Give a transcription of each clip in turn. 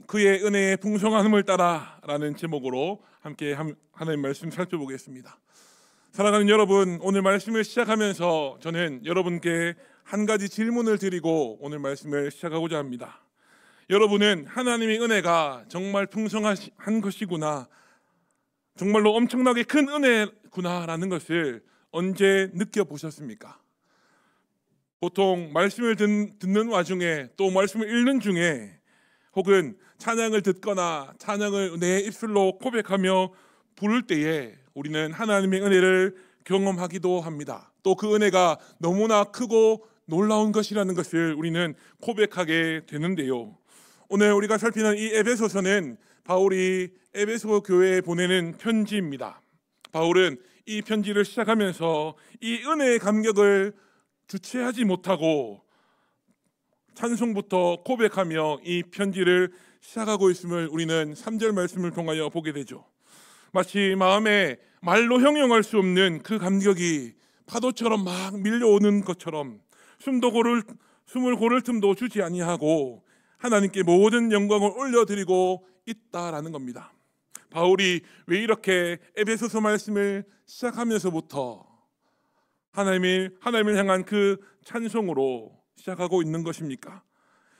그의 은혜의 풍성함을 따라라는 제목으로 함께 하나님 말씀 살펴보겠습니다. 사랑하는 여러분, 오늘 말씀을 시작하면서 저는 여러분께 한 가지 질문을 드리고 오늘 말씀을 시작하고자 합니다. 여러분은 하나님의 은혜가 정말 풍성한 것이구나, 정말로 엄청나게 큰 은혜구나라는 것을 언제 느껴보셨습니까? 보통 말씀을 듣는 와중에, 또 말씀을 읽는 중에, 혹은 찬양을 듣거나 찬양을 내 입술로 고백하며 부를 때에 우리는 하나님의 은혜를 경험하기도 합니다. 또 그 은혜가 너무나 크고 놀라운 것이라는 것을 우리는 고백하게 되는데요. 오늘 우리가 살피는 이 에베소서는 바울이 에베소 교회에 보내는 편지입니다. 바울은 이 편지를 시작하면서 이 은혜의 감격을 주체하지 못하고 찬송부터 고백하며 이 편지를 시작하고 있음을 우리는 3절 말씀을 통하여 보게 되죠. 마치 마음에 말로 형용할 수 없는 그 감격이 파도처럼 막 밀려오는 것처럼 숨을 고를 틈도 주지 아니하고 하나님께 모든 영광을 올려드리고 있다라는 겁니다. 바울이 왜 이렇게 에베소서 말씀을 시작하면서부터 하나님을 향한 그 찬송으로 시작하고 있는 것입니까?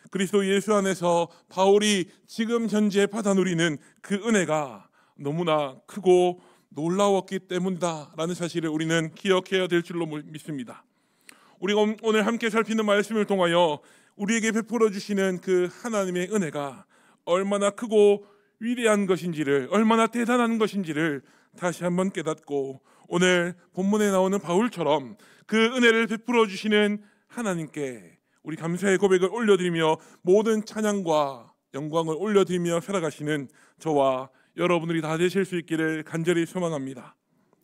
그리스도 예수 안에서 바울이 지금 현재 받아 누리는 그 은혜가 너무나 크고 놀라웠기 때문이다라는 사실을 우리는 기억해야 될 줄로 믿습니다. 우리가 오늘 함께 살피는 말씀을 통하여 우리에게 베풀어 주시는 그 하나님의 은혜가 얼마나 크고 위대한 것인지를, 얼마나 대단한 것인지를 다시 한번 깨닫고, 오늘 본문에 나오는 바울처럼 그 은혜를 베풀어 주시는 하나님께 우리 감사의 고백을 올려드리며 모든 찬양과 영광을 올려드리며 살아가시는 저와 여러분들이 다 되실 수 있기를 간절히 소망합니다.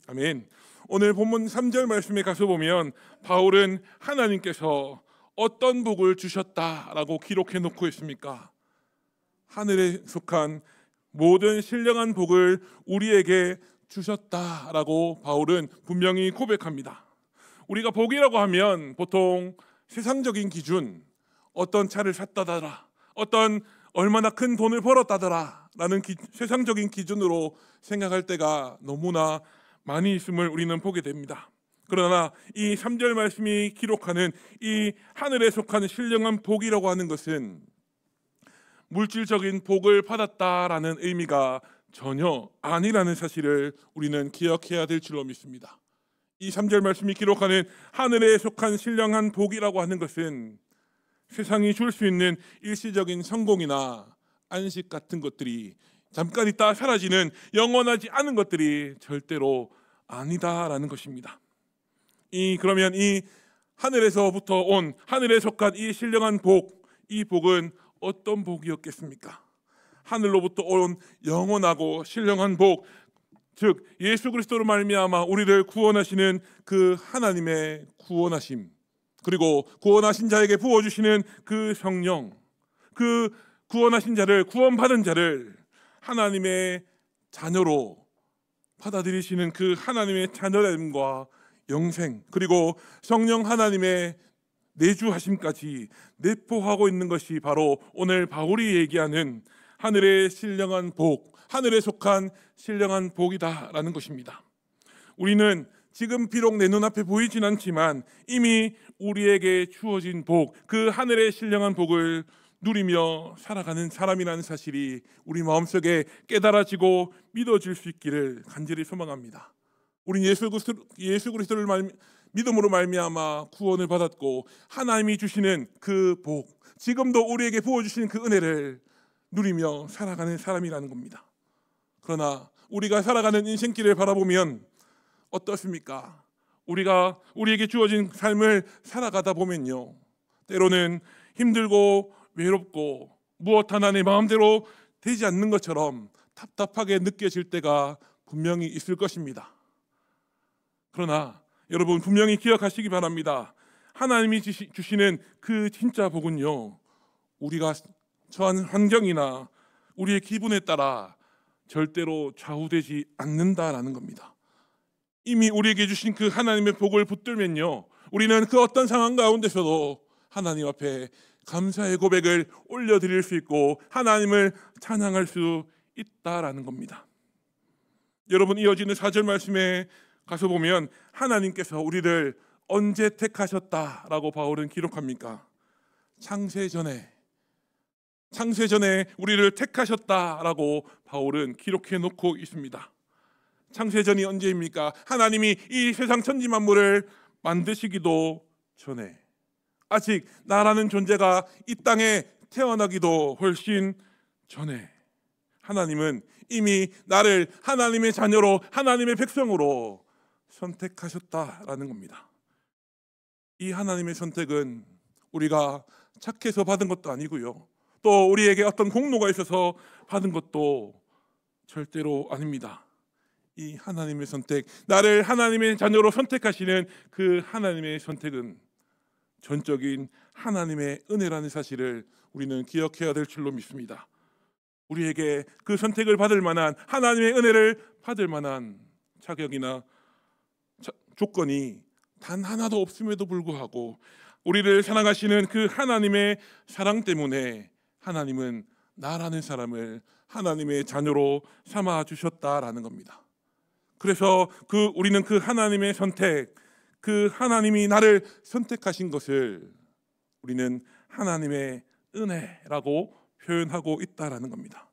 아멘. 오늘 본문 3절 말씀에 가서 보면 바울은 하나님께서 어떤 복을 주셨다라고 기록해 놓고 있습니까? 하늘에 속한 모든 신령한 복을 우리에게 주셨다라고 바울은 분명히 고백합니다. 우리가 복이라고 하면 보통 세상적인 기준, 어떤 차를 샀다더라, 얼마나 큰 돈을 벌었다더라 라는 세상적인 기준으로 생각할 때가 너무나 많이 있음을 우리는 보게 됩니다. 그러나 이 3절 말씀이 기록하는 이 하늘에 속한 신령한 복이라고 하는 것은 물질적인 복을 받았다라는 의미가 전혀 아니라는 사실을 우리는 기억해야 될 줄로 믿습니다. 이 3절 말씀이 기록하는 하늘에 속한 신령한 복이라고 하는 것은 세상이 줄 수 있는 일시적인 성공이나 안식 같은 것들이 잠깐 있다 사라지는 영원하지 않은 것들이 절대로 아니다라는 것입니다. 그러면 이 하늘에서부터 온, 하늘에 속한 이 신령한 복, 이 복은 어떤 복이었겠습니까? 하늘로부터 온 영원하고 신령한 복, 즉 예수 그리스도로 말미암아 우리를 구원하시는 그 하나님의 구원하심, 그리고 구원하신 자에게 부어주시는 그 성령, 그 구원하신 자를, 구원받은 자를 하나님의 자녀로 받아들이시는 그 하나님의 자녀됨과 영생, 그리고 성령 하나님의 내주하심까지 내포하고 있는 것이 바로 오늘 바울이 얘기하는 하늘의 신령한 복, 하늘에 속한 신령한 복이다라는 것입니다. 우리는 지금 비록 내 눈앞에 보이진 않지만 이미 우리에게 주어진 복, 그 하늘의 신령한 복을 누리며 살아가는 사람이라는 사실이 우리 마음속에 깨달아지고 믿어질 수 있기를 간절히 소망합니다. 우린 예수 그리스도를 믿음으로 말미암아 구원을 받았고 하나님이 주시는 그 복, 지금도 우리에게 부어주시는 그 은혜를 누리며 살아가는 사람이라는 겁니다. 그러나 우리가 살아가는 인생길을 바라보면 어떻습니까? 우리에게 주어진 삶을 살아가다 보면요, 때로는 힘들고 외롭고 무엇 하나 내 마음대로 되지 않는 것처럼 답답하게 느껴질 때가 분명히 있을 것입니다. 그러나 여러분 분명히 기억하시기 바랍니다. 하나님이 주시는 그 진짜 복은요, 우리가 처한 환경이나 우리의 기분에 따라 절대로 좌우되지 않는다라는 겁니다. 이미 우리에게 주신 그 하나님의 복을 붙들면요, 우리는 그 어떤 상황 가운데서도 하나님 앞에 감사의 고백을 올려드릴 수 있고 하나님을 찬양할 수 있다라는 겁니다. 여러분, 이어지는 4절 말씀에 가서 보면 하나님께서 우리를 언제 택하셨다라고 바울은 기록합니까? 창세전에 우리를 택하셨다라고 바울은 기록해 놓고 있습니다. 창세전이 언제입니까? 하나님이 이 세상 천지 만물을 만드시기도 전에, 아직 나라는 존재가 이 땅에 태어나기도 훨씬 전에 하나님은 이미 나를 하나님의 자녀로, 하나님의 백성으로 선택하셨다라는 겁니다. 이 하나님의 선택은 우리가 착해서 받은 것도 아니고요, 또 우리에게 어떤 공로가 있어서 받은 것도 절대로 아닙니다. 이 하나님의 선택, 나를 하나님의 자녀로 선택하시는 그 하나님의 선택은 전적인 하나님의 은혜라는 사실을 우리는 기억해야 될 줄로 믿습니다. 우리에게 그 선택을 받을 만한, 하나님의 은혜를 받을 만한 자격이나 조건이 단 하나도 없음에도 불구하고 우리를 사랑하시는 그 하나님의 사랑 때문에 하나님은 나라는 사람을 하나님의 자녀로 삼아 주셨다라는 겁니다. 그래서 우리는 그 하나님의 선택, 그 하나님이 나를 선택하신 것을 우리는 하나님의 은혜라고 표현하고 있다라는 겁니다.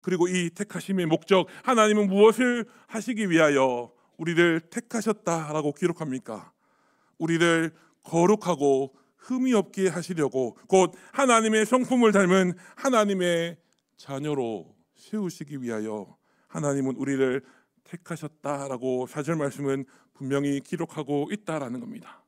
그리고 이 택하심의 목적, 하나님은 무엇을 하시기 위하여 우리를 택하셨다라고 기록합니까? 우리를 거룩하고 흠이 없게 하시려고, 곧 하나님의 성품을 닮은 하나님의 자녀로 세우시기 위하여 하나님은 우리를 택하셨다라고 4절 말씀은 분명히 기록하고 있다라는 겁니다.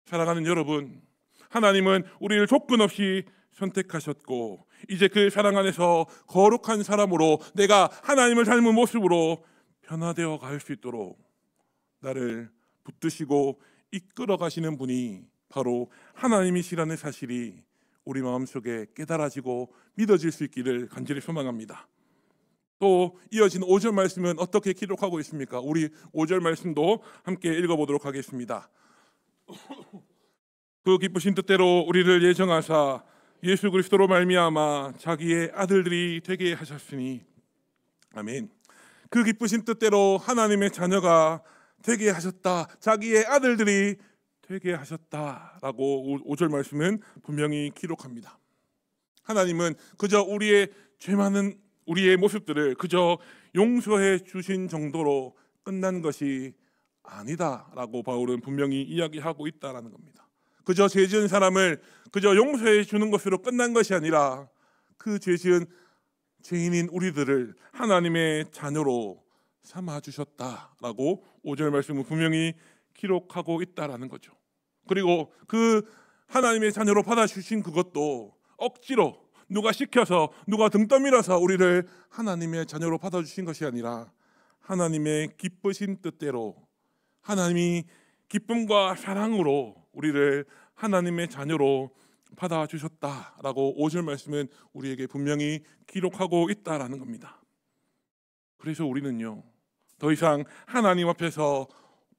사랑하는 여러분, 하나님은 우리를 조건 없이 선택하셨고, 이제 그 사랑 안에서 거룩한 사람으로, 내가 하나님을 닮은 모습으로 변화되어 갈 수 있도록 나를 붙드시고 이끌어 가시는 분이 바로 하나님이시라는 사실이 우리 마음속에 깨달아지고 믿어질 수 있기를 간절히 소망합니다. 또 이어진 5절 말씀은 어떻게 기록하고 있습니까? 우리 5절 말씀도 함께 읽어보도록 하겠습니다. 그 기쁘신 뜻대로 우리를 예정하사 예수 그리스도로 말미암아 자기의 아들들이 되게 하셨으니, 아멘. 그 기쁘신 뜻대로 하나님의 자녀가 되게 하셨다, 자기의 아들들이 되게 하셨다라고 5절 말씀은 분명히 기록합니다. 하나님은 그저 우리의 죄 많은 우리의 모습들을 그저 용서해 주신 정도로 끝난 것이 아니다라고 바울은 분명히 이야기하고 있다라는 겁니다. 그저 죄 지은 사람을 그저 용서해 주는 것으로 끝난 것이 아니라 그 죄 지은 죄인인 우리들을 하나님의 자녀로 삼아 주셨다라고 5절 말씀은 분명히 기록하고 있다라는 거죠. 그리고 그 하나님의 자녀로 받아주신 그것도 억지로 누가 시켜서, 누가 등 떠밀어서 우리를 하나님의 자녀로 받아주신 것이 아니라 하나님의 기쁘신 뜻대로, 하나님이 기쁨과 사랑으로 우리를 하나님의 자녀로 받아주셨다라고 5절 말씀은 우리에게 분명히 기록하고 있다라는 겁니다. 그래서 우리는요, 더 이상 하나님 앞에서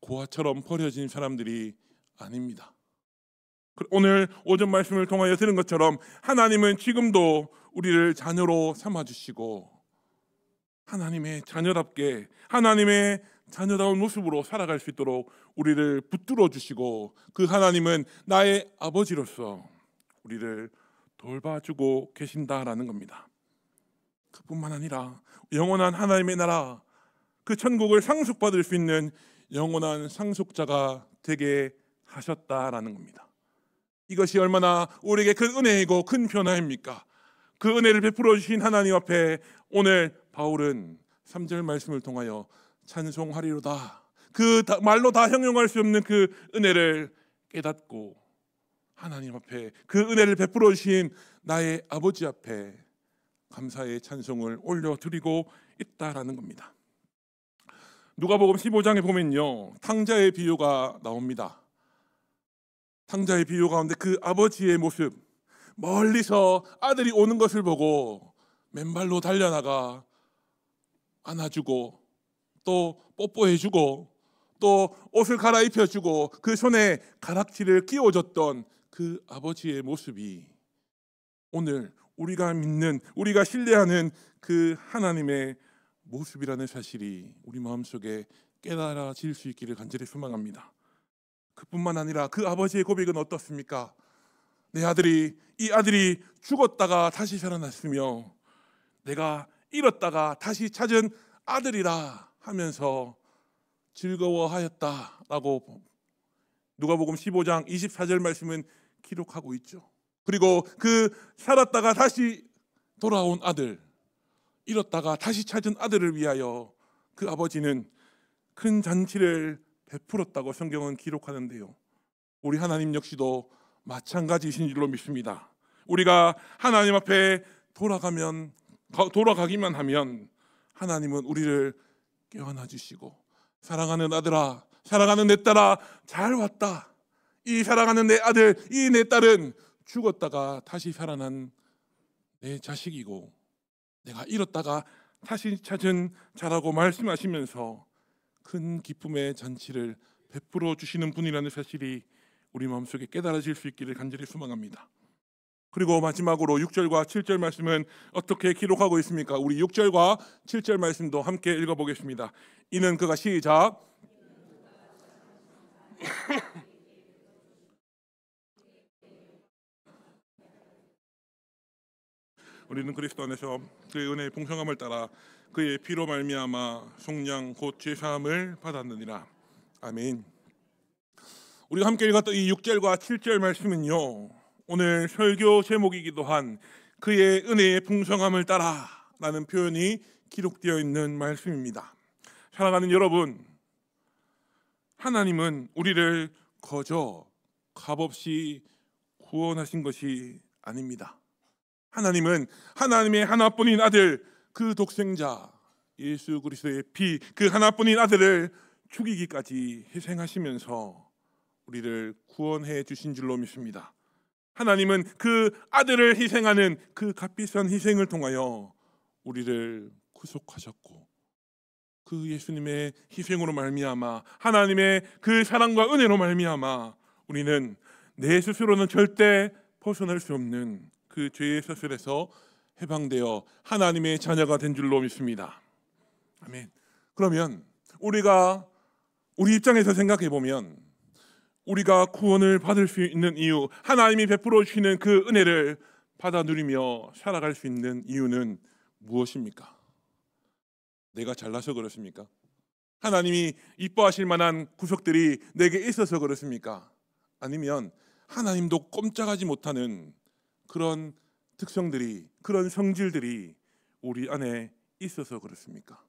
고아처럼 버려진 사람들이 아닙니다. 오늘 5절 말씀을 통하여 들은 것처럼 하나님은 지금도 우리를 자녀로 삼아주시고 하나님의 자녀답게, 하나님의 자녀다운 모습으로 살아갈 수 있도록 우리를 붙들어 주시고, 그 하나님은 나의 아버지로서 우리를 돌봐주고 계신다라는 겁니다. 그뿐만 아니라 영원한 하나님의 나라, 그 천국을 상속받을 수 있는 영원한 상속자가 되게 하셨다라는 겁니다. 이것이 얼마나 우리에게 큰 은혜이고 큰 변화입니까? 그 은혜를 베풀어 주신 하나님 앞에 오늘 바울은 3절 말씀을 통하여 찬송하리로다, 그 말로 다 형용할 수 없는 그 은혜를 깨닫고 하나님 앞에 그 은혜를 베풀어 주신 나의 아버지 앞에 감사의 찬송을 올려드리고 있다라는 겁니다. 누가복음 15장에 보면요, 탕자의 비유가 나옵니다. 탕자의 비유 가운데 그 아버지의 모습, 멀리서 아들이 오는 것을 보고 맨발로 달려나가 안아주고 또 뽀뽀해주고 또 옷을 갈아입혀주고 그 손에 가락지를 끼워줬던 그 아버지의 모습이 오늘 우리가 믿는, 우리가 신뢰하는 그 하나님의 모습이라는 사실이 우리 마음속에 깨달아질 수 있기를 간절히 소망합니다. 그뿐만 아니라 그 아버지의 고백은 어떻습니까? 이 아들이 죽었다가 다시 살아났으며 내가 잃었다가 다시 찾은 아들이라 하면서 즐거워하였다라고 누가복음 15장 24절 말씀은 기록하고 있죠. 그리고 그 살았다가 다시 돌아온 아들, 잃었다가 다시 찾은 아들을 위하여 그 아버지는 큰 잔치를 베풀었다고 성경은 기록하는데요. 우리 하나님 역시도 마찬가지이신 줄로 믿습니다. 우리가 하나님 앞에 돌아가기만 하면 하나님은 우리를 껴안아 주시고, 사랑하는 아들아, 사랑하는 내 딸아, 잘 왔다. 이 사랑하는 내 아들, 이 내 딸은 죽었다가 다시 살아난 내 자식이고 내가 잃었다가 다시 찾은 자라고 말씀하시면서 큰 기쁨의 잔치를 베풀어 주시는 분이라는 사실이 우리 마음속에 깨달아질 수 있기를 간절히 소망합니다. 그리고 마지막으로 6절과 7절 말씀은 어떻게 기록하고 있습니까? 우리 6절과 7절 말씀도 함께 읽어보겠습니다. 이는 그가 시작 우리는 그리스도 안에서 그의 은혜의 풍성함을 따라 그의 피로 말미암아 속량 곧 죄사함을 받았느니라. 아멘. 우리가 함께 읽었던 이 6절과 7절 말씀은요, 오늘 설교 제목이기도 한 그의 은혜의 풍성함을 따라 라는 표현이 기록되어 있는 말씀입니다. 사랑하는 여러분, 하나님은 우리를 거저 값없이 구원하신 것이 아닙니다. 하나님은 하나님의 하나뿐인 아들, 그 독생자 예수 그리스도의 피, 그 하나뿐인 아들을 죽이기까지 희생하시면서 우리를 구원해 주신 줄로 믿습니다. 하나님은 그 아들을 희생하는 그 값비싼 희생을 통하여 우리를 구속하셨고, 그 예수님의 희생으로 말미암아 하나님의 그 사랑과 은혜로 말미암아 우리는 내 스스로는 절대 벗어날 수 없는 그 죄의 서슬에서 해방되어 하나님의 자녀가 된 줄로 믿습니다. 아멘. 그러면 우리 입장에서 생각해 보면 우리가 구원을 받을 수 있는 이유, 하나님이 베풀어 주시는 그 은혜를 받아 누리며 살아갈 수 있는 이유는 무엇입니까? 내가 잘나서 그렇습니까? 하나님이 이뻐하실 만한 구석들이 내게 있어서 그렇습니까? 아니면 하나님도 꼼짝하지 못하는 그런 특성들이, 그런 성질들이 우리 안에 있어서 그렇습니까?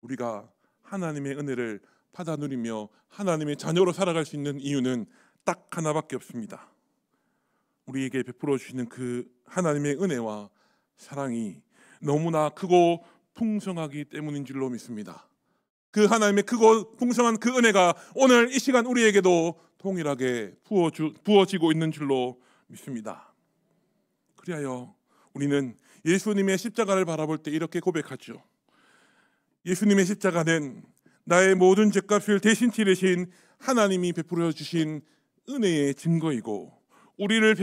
우리가 하나님의 은혜를 받아 누리며 하나님의 자녀로 살아갈 수 있는 이유는 딱 하나밖에 없습니다. 우리에게 베풀어 주시는 그 하나님의 은혜와 사랑이 너무나 크고 풍성하기 때문인 줄로 믿습니다. 그 하나님의 크고 풍성한 그 은혜가 오늘 이 시간 우리에게도 동일하게 부어지고 있는 줄로 믿습니다. 그리하여 우리는 예수님의 십자가를 바라볼 때 이렇게 고백하죠. 예수님의 십자가는 나의 모든 죄값을 대신 치르신 하나님이 베풀어 주신 은혜의 증거이고, 우리를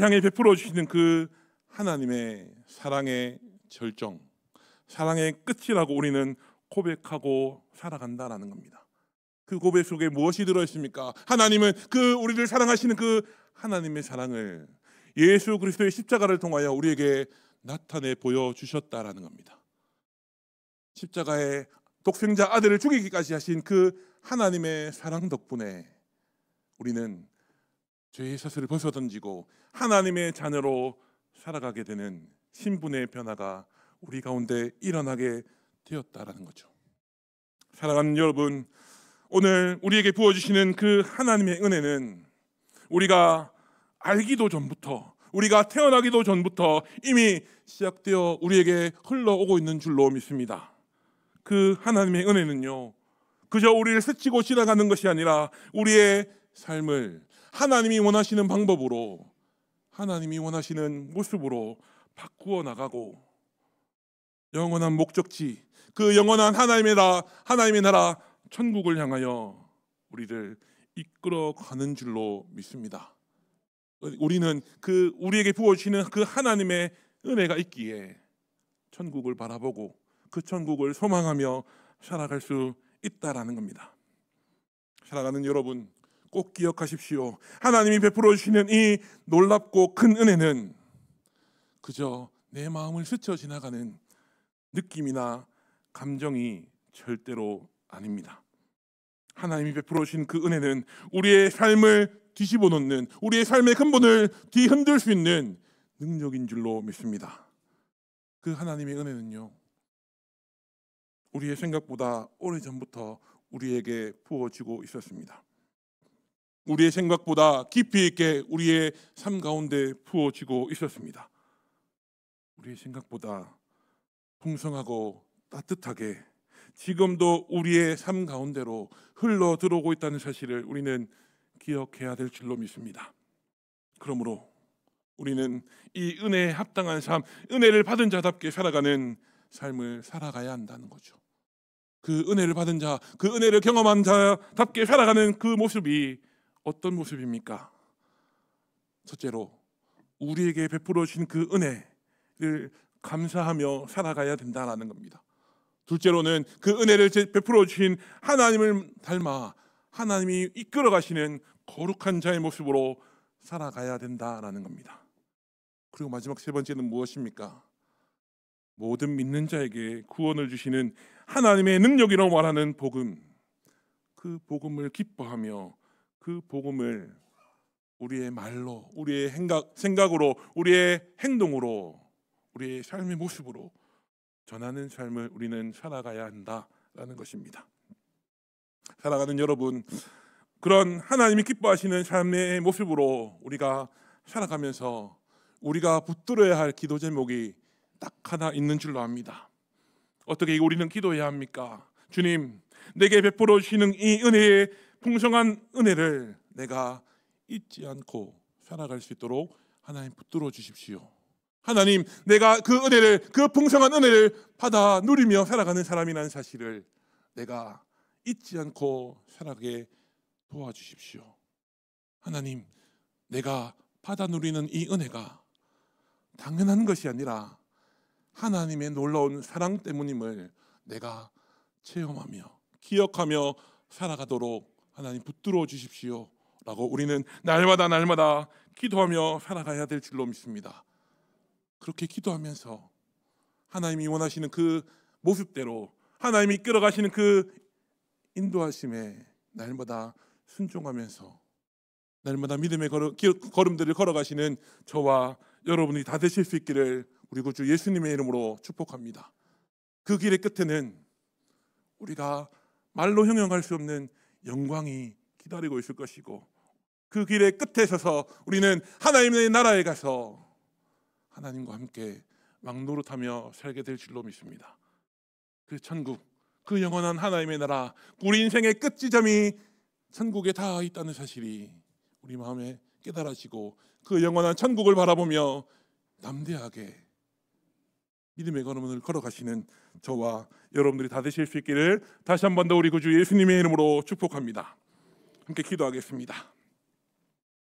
향해 베풀어 주시는 그 하나님의 사랑의 절정, 사랑의 끝이라고 우리는 고백하고 살아간다라는 겁니다. 그 고백 속에 무엇이 들어있습니까? 하나님은 그 우리를 사랑하시는 그 하나님의 사랑을 예수 그리스도의 십자가를 통하여 우리에게 나타내 보여주셨다라는 겁니다. 십자가에 독생자 아들을 죽이기까지 하신 그 하나님의 사랑 덕분에 우리는 죄의 사슬을 벗어던지고 하나님의 자녀로 살아가게 되는 신분의 변화가 우리 가운데 일어나게 되었다라는 거죠. 사랑하는 여러분, 오늘 우리에게 부어주시는 그 하나님의 은혜는 우리가 알기도 전부터, 우리가 태어나기도 전부터 이미 시작되어 우리에게 흘러오고 있는 줄로 믿습니다. 그 하나님의 은혜는요, 그저 우리를 스치고 지나가는 것이 아니라 우리의 삶을 하나님이 원하시는 방법으로, 하나님이 원하시는 모습으로 바꾸어 나가고 영원한 목적지, 그 영원한 하나님의 나라 천국을 향하여 우리를 이끌어가는 줄로 믿습니다. 우리는 우리에게 부어주시는 그 하나님의 은혜가 있기에 천국을 바라보고 그 천국을 소망하며 살아갈 수 있다라는 겁니다. 살아가는 여러분, 꼭 기억하십시오. 하나님이 베풀어 주시는 이 놀랍고 큰 은혜는 그저 내 마음을 스쳐 지나가는 느낌이나 감정이 절대로 아닙니다. 하나님이 베풀어 주신 그 은혜는 우리의 삶을 뒤집어 놓는, 우리의 삶의 근본을 뒤흔들 수 있는 능력인 줄로 믿습니다. 그 하나님의 은혜는요, 우리의 생각보다 오래전부터 우리에게 부어지고 있었습니다. 우리의 생각보다 깊이 있게 우리의 삶 가운데 부어지고 있었습니다. 우리의 생각보다 풍성하고 따뜻하게 지금도 우리의 삶 가운데로 흘러 들어오고 있다는 사실을 우리는 기억해야 될 줄로 믿습니다. 그러므로 우리는 이 은혜에 합당한 삶, 은혜를 받은 자답게 살아가는 삶을 살아가야 한다는 거죠. 그 은혜를 받은 자, 그 은혜를 경험한 자답게 살아가는 그 모습이 어떤 모습입니까? 첫째로 우리에게 베풀어 주신 그 은혜를 감사하며 살아가야 된다는 겁니다. 둘째로는 그 은혜를 베풀어 주신 하나님을 닮아 하나님이 이끌어 가시는 거룩한 자의 모습으로 살아가야 된다라는 겁니다. 그리고 마지막 세 번째는 무엇입니까? 모든 믿는 자에게 구원을 주시는 하나님의 능력이라고 말하는 복음, 그 복음을 기뻐하며 그 복음을 우리의 말로, 우리의 생각으로, 우리의 행동으로, 우리의 삶의 모습으로 전하는 삶을 우리는 살아가야 한다라는 것입니다. 살아가는 여러분, 그런 하나님이 기뻐하시는 삶의 모습으로 우리가 살아가면서 우리가 붙들어야 할 기도 제목이 딱 하나 있는 줄로 압니다. 어떻게 우리는 기도해야 합니까? 주님, 내게 베풀어 주시는 이 은혜의 풍성한 은혜를 내가 잊지 않고 살아갈 수 있도록 하나님 붙들어 주십시오. 하나님, 내가 그 은혜를, 그 풍성한 은혜를 받아 누리며 살아가는 사람이라는 사실을 내가 잊지 않고 살아가게 도와주십시오. 하나님, 내가 받아 누리는 이 은혜가 당연한 것이 아니라 하나님의 놀라운 사랑 때문임을 내가 체험하며 기억하며 살아가도록 하나님 붙들어 주십시오 라고 우리는 날마다 기도하며 살아가야 될 줄로 믿습니다. 그렇게 기도하면서 하나님이 원하시는 그 모습대로 하나님이 이끌어가시는 그 인도하심에 날마다 순종하면서 날마다 믿음의 걸음들을 걸어가시는 저와 여러분이 다 되실 수 있기를 우리 구주 예수님의 이름으로 축복합니다. 그 길의 끝에는 우리가 말로 형용할 수 없는 영광이 기다리고 있을 것이고, 그 길의 끝에 서서 우리는 하나님의 나라에 가서 하나님과 함께 왕노릇하며 살게 될 줄로 믿습니다. 그 천국, 그 영원한 하나님의 나라, 우리 인생의 끝 지점이 천국에 다 있다는 사실이 우리 마음에 깨달아지고 그 영원한 천국을 바라보며 담대하게 믿음의 걸음을 걸어가시는 저와 여러분들이 다 되실 수 있기를 다시 한 번 더 우리 구주 예수님의 이름으로 축복합니다. 함께 기도하겠습니다.